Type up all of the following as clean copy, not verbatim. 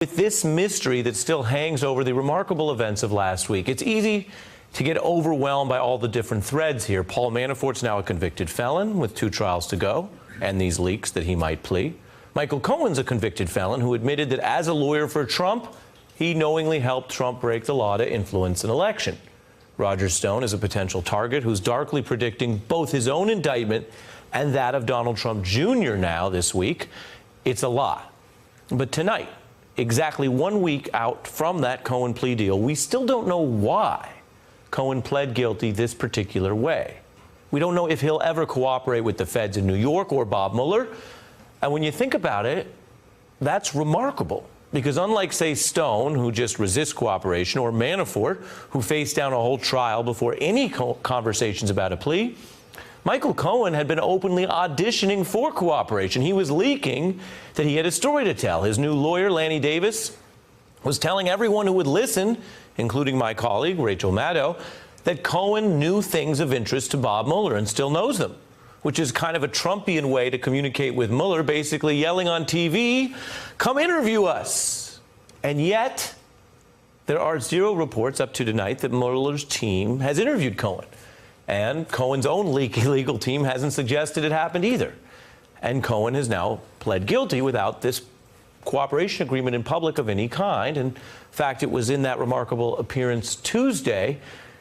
With this mystery that still hangs over the remarkable events of last week, it's easy to get overwhelmed by all the different threads here. Paul Manafort's now a convicted felon with 2 trials to go, and these leaks that he might plea. Michael Cohen's a convicted felon who admitted that as a lawyer for Trump, he knowingly helped Trump break the law to influence an election. Roger Stone is a potential target who's darkly predicting both his own indictment and that of Donald Trump Jr. now this week. It's a lot. But tonight, exactly 1 week out from that Cohen plea deal, we still don't know why Cohen pled guilty this particular way. We don't know if he'll ever cooperate with the feds in New York or Bob Mueller. And when you think about it, that's remarkable. Because unlike, say, Stone, who just resists cooperation, or Manafort, who faced down a whole trial before any conversations about a plea, Michael Cohen had been openly auditioning for cooperation. He was leaking that he had a story to tell. His new lawyer, Lanny Davis, was telling everyone who would listen, including my colleague, Rachel Maddow, that Cohen knew things of interest to Bob Mueller and still knows them, which is kind of a Trumpian way to communicate with Mueller, basically yelling on TV, "Come interview us." And yet, there are 0 reports up to tonight that Mueller's team has interviewed Cohen. And Cohen's own legal team hasn't suggested it happened either. And Cohen has now pled guilty without this cooperation agreement in public of any kind. In fact, it was in that remarkable appearance Tuesday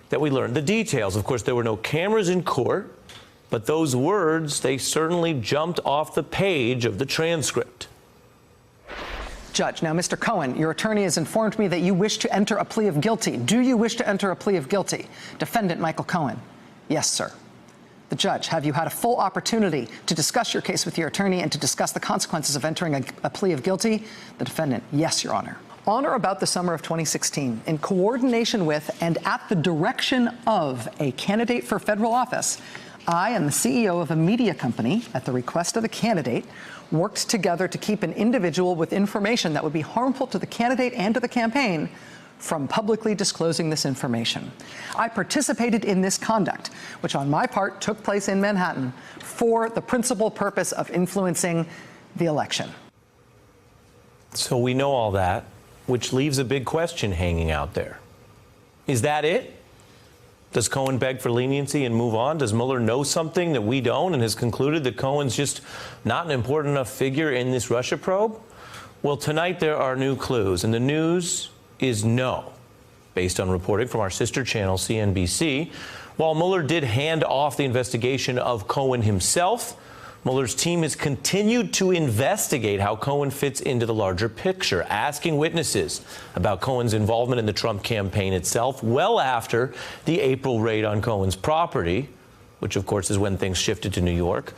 that we learned the details. Of course, there were no cameras in court, but those words, they certainly jumped off the page of the transcript. Judge, now, Mr. Cohen, your attorney has informed me that you wish to enter a plea of guilty. Do you wish to enter a plea of guilty? Defendant Michael Cohen. Yes, sir. The judge, have you had a full opportunity to discuss your case with your attorney and to discuss the consequences of entering a plea of guilty? The defendant, yes, Your Honor. On or about the summer of 2016, in coordination with and at the direction of a candidate for federal office, I and the CEO of a media company, at the request of the candidate, worked together to keep an individual with information that would be harmful to the candidate and to the campaign from publicly disclosing this information. I participated in this conduct, which on my part took place in Manhattan, for the principal purpose of influencing the election. So we know all that, which leaves a big question hanging out there. Is that it? Does Cohen beg for leniency and move on? Does Mueller know something that we don't and has concluded that Cohen's just not an important enough figure in this Russia probe? Well, tonight there are new clues, and the news is no, based on reporting from our sister channel, CNBC. While Mueller did hand off the investigation of Cohen himself, Mueller's team has continued to investigate how Cohen fits into the larger picture, asking witnesses about Cohen's involvement in the Trump campaign itself well after the April raid on Cohen's property, which, of course, is when things shifted to New York.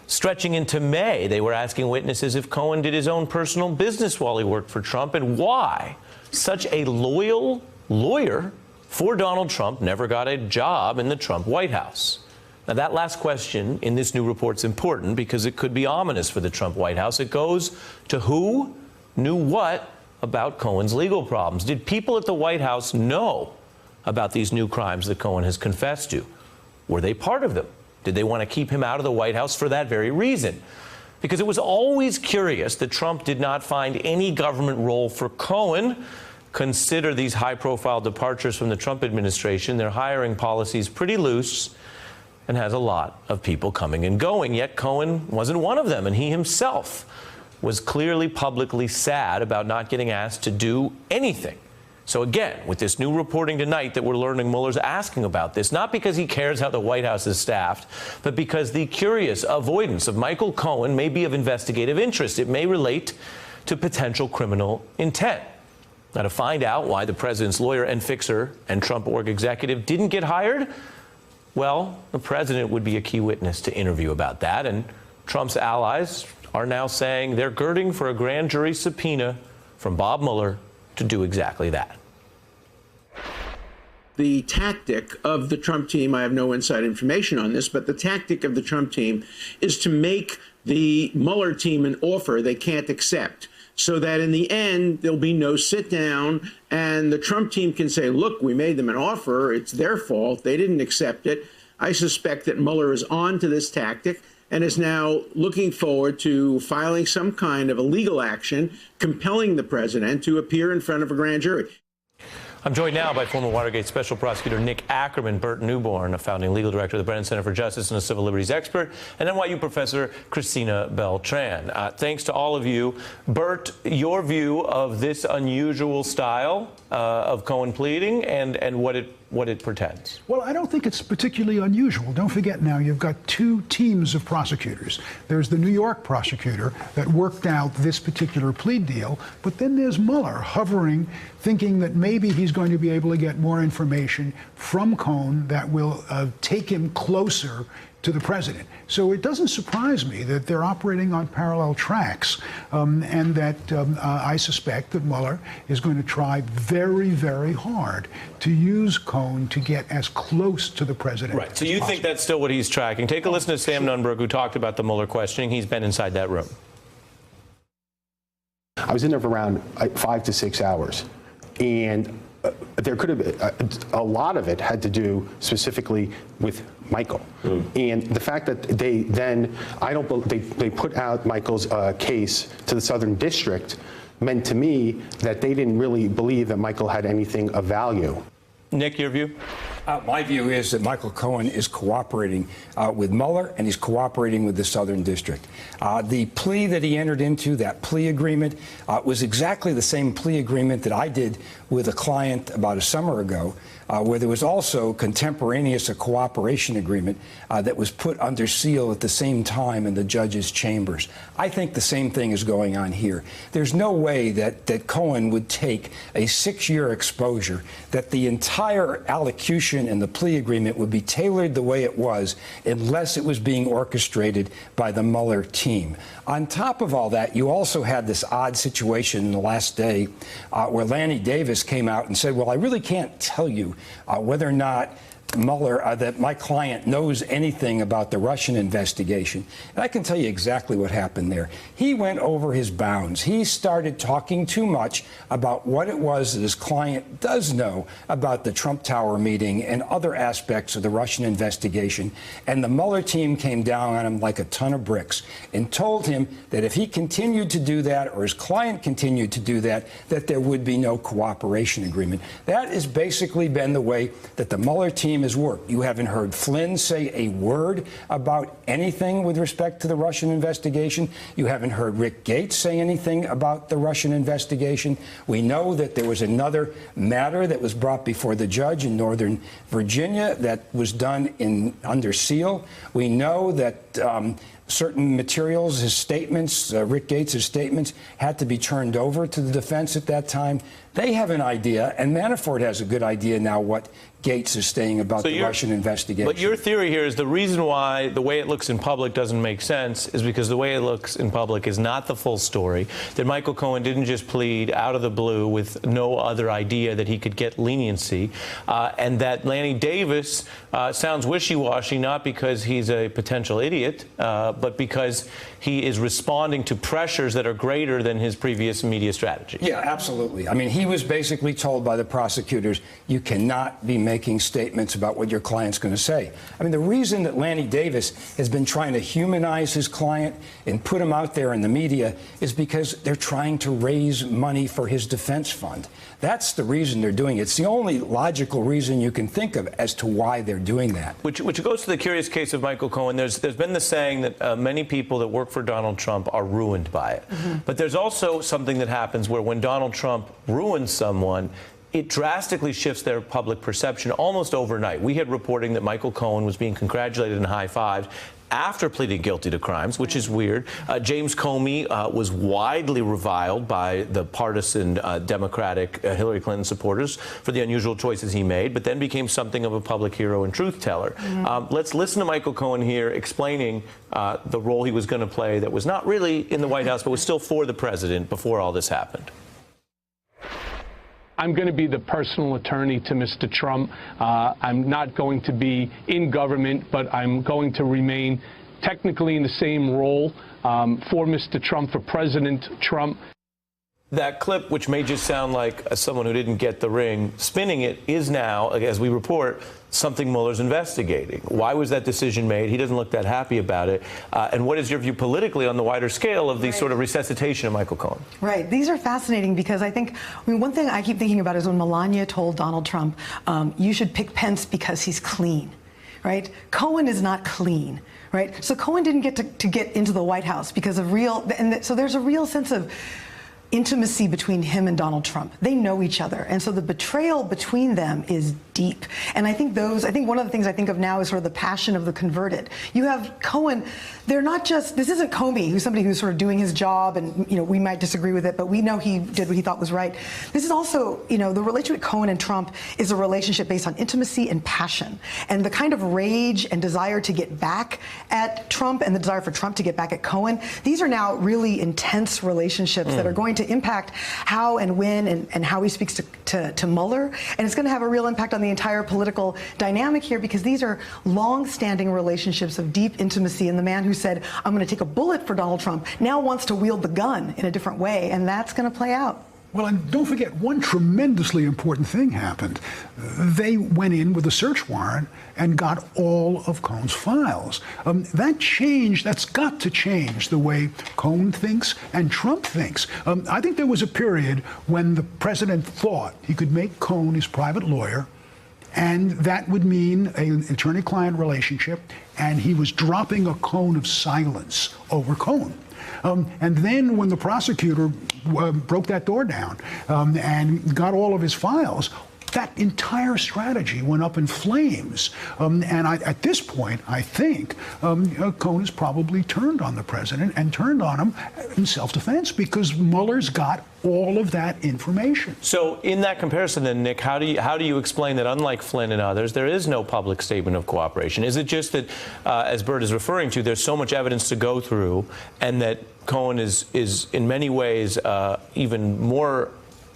Stretching into May, they were asking witnesses if Cohen did his own personal business while he worked for Trump and why such a loyal lawyer for Donald Trump never got a job in the Trump White House. Now, that last question in this new report is important because it could be ominous for the Trump White House. It goes to who knew what about Cohen's legal problems. Did people at the White House know about these new crimes that Cohen has confessed to? Were they part of them? Did they want to keep him out of the White House for that very reason? Because it was always curious that Trump did not find any government role for Cohen. Consider these high-profile departures from the Trump administration. Their hiring policy is pretty loose and has a lot of people coming and going. Yet Cohen wasn't one of them, and he himself was clearly publicly sad about not getting asked to do anything. So again, with this new reporting tonight that we're learning Mueller's asking about this, not because he cares how the White House is staffed, but because the curious avoidance of Michael Cohen may be of investigative interest. It may relate to potential criminal intent. Now, to find out why the president's lawyer and fixer and Trump org executive didn't get hired, well, the president would be a key witness to interview about that. And Trump's allies are now saying they're girding for a grand jury subpoena from Bob Mueller to do exactly that. The tactic of the Trump team, I have no inside information on this, but the tactic of the Trump team is to make the Mueller team an offer they can't accept, so that in the end, there'll be no sit down, and the Trump team can say, look, we made them an offer. It's their fault. They didn't accept it. I suspect that Mueller is on to this tactic. and is now looking forward to filing some kind of a legal action compelling the president to appear in front of a grand jury. I'm joined now by former Watergate Special Prosecutor Nick Ackerman, Burt Newborn, a founding legal director of the Brennan Center for Justice and a civil liberties expert, and NYU professor Christina Beltran. Thanks to all of you. Burt, your view of this unusual style of Cohen pleading and what it portends? Well, I don't think it's particularly unusual. Don't forget now, you've got two teams of prosecutors. There's the New York prosecutor that worked out this particular plea deal, but then there's Mueller hovering, thinking that maybe he's going to be able to get more information from Cohen that will take him closer to the president. So it doesn't surprise me that they're operating on parallel tracks, and that I suspect that Mueller is going to try very, very hard to use Cohen to get as close to the president. Right. So you think that's still what he's tracking? Take a listen to Sam Nunberg, who talked about the Mueller questioning. He's been inside that room. I was in there for around 5 to 6 hours, and there could have been a lot of it had to do specifically with Michael, and the fact that they then they put out Michael's case to the Southern District meant to me that they didn't really believe that Michael had anything of value. Nick, your view? My view is that Michael Cohen is cooperating with Mueller, and he's cooperating with the Southern District. The plea that he entered into, that plea agreement, was exactly the same plea agreement that I did with a client about a summer ago, where there was also contemporaneous a cooperation agreement that was put under seal at the same time in the judge's chambers. I think the same thing is going on here. There's no way that Cohen would take a 6-year exposure, that the entire allocution and the plea agreement would be tailored the way it was unless it was being orchestrated by the Mueller team. On top of all that, you also had this odd situation in the last day where Lanny Davis came out and said, well, I really can't tell you whether or not Mueller, that my client knows anything about the Russian investigation. And I can tell you exactly what happened there. He went over his bounds. He started talking too much about what it was that his client does know about the Trump Tower meeting and other aspects of the Russian investigation. And the Mueller team came down on him like a ton of bricks and told him that if he continued to do that, or his client continued to do that, that there would be no cooperation agreement. That has basically been the way that the Mueller team has worked. You haven't heard Flynn say a word about anything with respect to the Russian investigation. You haven't heard Rick Gates say anything about the Russian investigation. We know that there was another matter that was brought before the judge in Northern Virginia that was done under seal. We know that certain materials, his statements, Rick Gates' statements, had to be turned over to the defense at that time. They have an idea, and Manafort has a good idea now what Gates is saying about the Russian investigation. But your theory here is the reason why the way it looks in public doesn't make sense is because the way it looks in public is not the full story, that Michael Cohen didn't just plead out of the blue with no other idea that he could get leniency, and that Lanny Davis sounds wishy-washy, not because he's a potential idiot, but because he is responding to pressures that are greater than his previous media strategy. Yeah, absolutely. I mean, he was basically told by the prosecutors, you cannot be making statements about what your client's going to say. I mean, the reason that Lanny Davis has been trying to humanize his client and put him out there in the media is because they're trying to raise money for his defense fund. That's the reason they're doing it. It's the only logical reason you can think of as to why they're doing that. Which goes to the curious case of Michael Cohen. There's been the saying that many people that work for Donald Trump are ruined by it. But there's also something that happens where when Donald Trump ruins someone, it drastically shifts their public perception almost overnight. We had reporting that Michael Cohen was being congratulated and high-fived after pleading guilty to crimes, which is weird. James Comey was widely reviled by the partisan Democratic Hillary Clinton supporters for the unusual choices he made, but then became something of a public hero and truth teller. Let's listen to Michael Cohen here explaining the role he was going to play that was not really in the White House, but was still for the president before all this happened. I'm going to be the personal attorney to Mr. Trump. I'm not going to be in government, but I'm going to remain technically in the same role for Mr. Trump, for President Trump. That clip, which may just sound like someone who didn't get the ring, spinning it, is now, as we report, something Mueller's investigating. Why was that decision made? He doesn't look that happy about it. And what is your view politically on the wider scale of the sort of resuscitation of Michael Cohen? Right. These are fascinating because I mean, one thing I keep thinking about is when Melania told Donald Trump, you should pick Pence because he's clean, right? Cohen is not clean. Right, so Cohen didn't get to get into the White House because of so there's a real sense of intimacy between him and Donald Trump. They know each other, and so the betrayal between them is deep. And I think one of the things I think of now is sort of the passion of the converted. You have Cohen. They're not just, this isn't Comey, who's somebody who's sort of doing his job, and we might disagree with it, but we know he did what he thought was right. This is also, the relationship with Cohen and Trump is a relationship based on intimacy and passion, and the kind of rage and desire to get back at Trump and the desire for Trump to get back at Cohen. These are now really intense relationships that are going to impact how and when and how he speaks to Mueller, and it's going to have a real impact on the entire political dynamic here, because these are long-standing relationships of deep intimacy, and the man who said, I'm going to take a bullet for Donald Trump, now wants to wield the gun in a different way, and that's going to play out. Well, and don't forget, one tremendously important thing happened. They went in with a search warrant and got all of Cohen's files. That's got to change the way Cohen thinks and Trump thinks. I think there was a period when the president thought he could make Cohen his private lawyer, and that would mean an attorney-client relationship, and he was dropping a cone of silence over Cohen. And then when the prosecutor broke that door down and got all of his files, that entire strategy went up in flames. At this point, I think Cohen has probably turned on the president and turned on him in self-defense, because Mueller's got all of that information. So in that comparison then, Nick, how do you explain that, unlike Flynn and others, there is no public statement of cooperation? Is it just that, as Bert is referring to, there's so much evidence to go through, and that Cohen is in many ways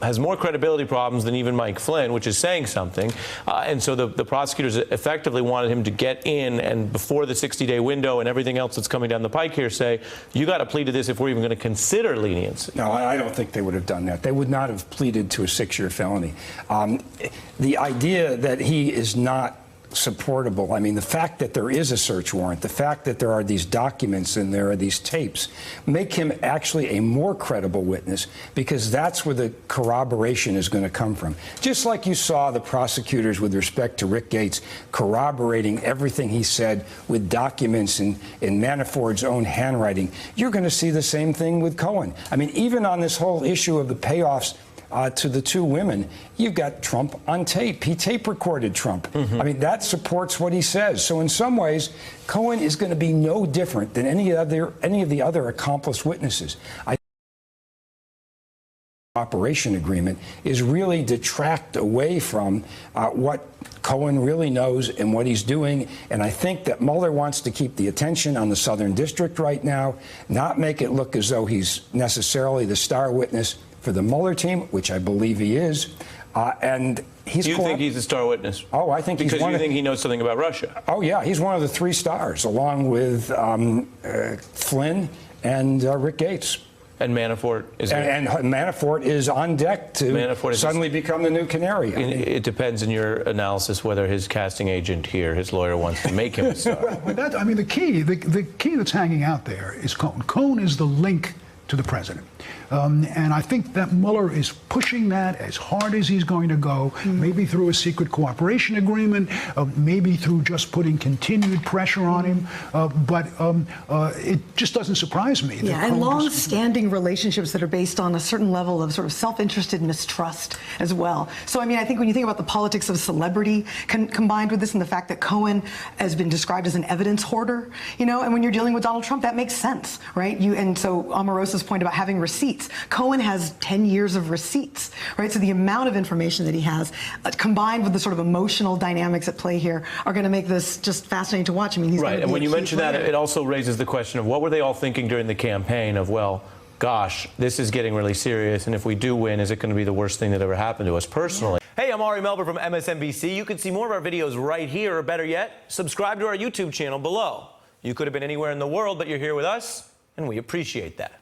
has more credibility problems than even Mike Flynn, which is saying something. And so the prosecutors effectively wanted him to get in, and before the 60-day window and everything else that's coming down the pike here, say, you got to plead to this if we're even going to consider leniency. No, I don't think they would have done that. They would not have pleaded to a 6-year felony. The idea that he is not supportable. I mean, the fact that there is a search warrant, the fact that there are these documents and there are these tapes, make him actually a more credible witness, because that's where the corroboration is going to come from. Just like you saw the prosecutors with respect to Rick Gates corroborating everything he said with documents in Manafort's own handwriting, you're going to see the same thing with Cohen. I mean, even on this whole issue of the payoffs to the two women, you've got Trump on tape. He tape recorded Trump. I mean, that supports what he says. So in some ways, Cohen is going to be no different than any of the other accomplice witnesses. Cooperation agreement is really detract away from what Cohen really knows and what he's doing. And I think that Mueller wants to keep the attention on the Southern District right now, not make it look as though he's necessarily the star witness for the Mueller team, which I believe he is. And he's. You think he's a star witness? Oh, I think because you think he knows something about Russia. Oh, yeah, he's one of the 3 stars, along with Flynn and Rick Gates. And Manafort is. And Manafort is on deck to suddenly become the new canary. It depends on your analysis whether his casting agent here, his lawyer, wants to make him a star. But the key that's hanging out there is Cohen. Cohen is the link to the president. And I think that Mueller is pushing that as hard as he's going to go, maybe through a secret cooperation agreement, maybe through just putting continued pressure on him. But it just doesn't surprise me. Yeah, and long-standing relationships that are based on a certain level of sort of self-interested mistrust as well. So, I mean, I think when you think about the politics of celebrity combined with this, and the fact that Cohen has been described as an evidence hoarder, and when you're dealing with Donald Trump, that makes sense, right? And so Omarosa's point about having receipts. Cohen has 10 years of receipts, right? So the amount of information that he has, combined with the sort of emotional dynamics at play here, are going to make this just fascinating to watch. I mean, he's right. And when you mention that, it also raises the question of what were they all thinking during the campaign of, well, gosh, this is getting really serious, and if we do win, is it going to be the worst thing that ever happened to us personally? Hey, I'm Ari Melber from MSNBC. You can see more of our videos right here, or better yet, subscribe to our YouTube channel below. You could have been anywhere in the world, but you're here with us, and we appreciate that.